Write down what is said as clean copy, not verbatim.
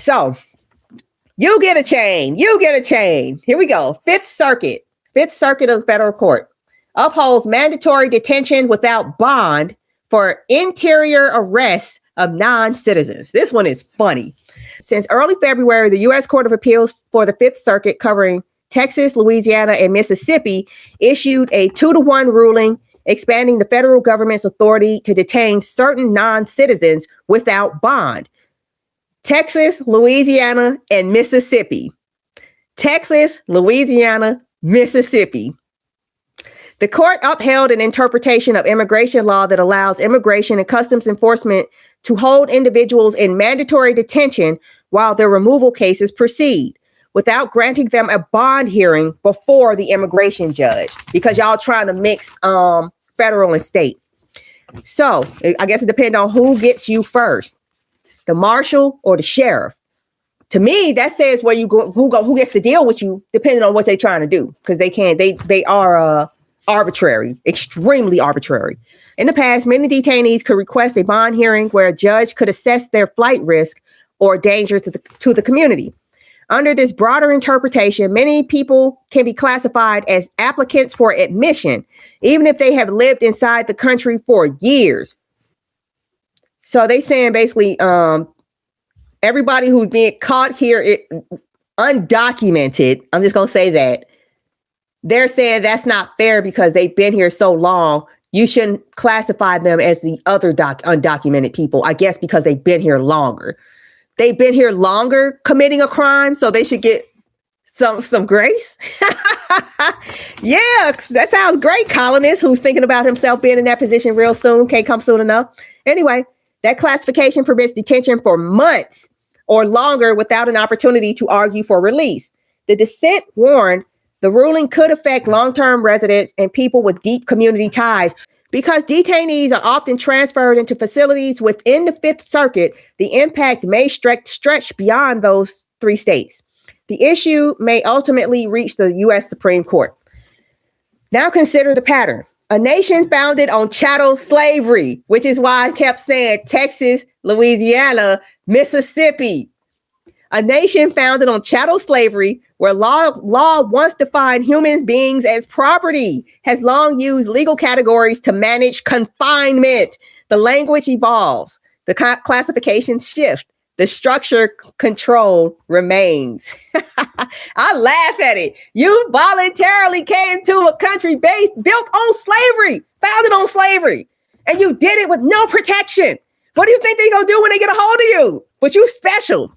So you get a chain. Here we go. Fifth Circuit of the Federal Court upholds mandatory detention without bond for interior arrests of non-citizens. This one is funny. Since early February, the U.S. Court of Appeals for the Fifth Circuit, covering Texas, Louisiana, and Mississippi, issued a 2-to-1 ruling expanding the federal government's authority to detain certain non-citizens without bond. Texas, Louisiana, and Mississippi. Texas, Louisiana, Mississippi. The court upheld an interpretation of immigration law that allows Immigration and Customs Enforcement to hold individuals in mandatory detention while their removal cases proceed, without granting them a bond hearing before the immigration judge, because y'all trying to mix federal and state. So I guess it depends on who gets you first, the marshal or the sheriff. To me, that says where you go, who gets to deal with you, depending on what they're trying to do, because they are arbitrary, extremely arbitrary. In the past, many detainees could request a bond hearing where a judge could assess their flight risk or danger to the community. Under this broader interpretation, many people can be classified as applicants for admission, even if they have lived inside the country for years. So they saying basically, everybody who's being caught here undocumented, I'm just going to say that, they're saying that's not fair because they've been here so long. You shouldn't classify them as the other undocumented people, I guess, because they've been here longer. They've been here longer committing a crime, so they should get some grace. Yeah, that sounds great. Colonist who's thinking about himself being in that position real soon, can't come soon enough. Anyway, that classification permits detention for months or longer without an opportunity to argue for release. The dissent warned the ruling could affect long-term residents and people with deep community ties. Because detainees are often transferred into facilities within the Fifth Circuit, the impact may stretch beyond those 3 states. The issue may ultimately reach the U.S. Supreme Court. Now consider the pattern. A nation founded on chattel slavery, which is why I kept saying Texas, Louisiana, Mississippi. A nation founded on chattel slavery, where law once defined human beings as property, has long used legal categories to manage confinement. The language evolves. The classifications shift. The structure control remains. I laugh at it. You voluntarily came to a country built on slavery, founded on slavery, and you did it with no protection. What do you think they're going to do when they get a hold of you? But you special.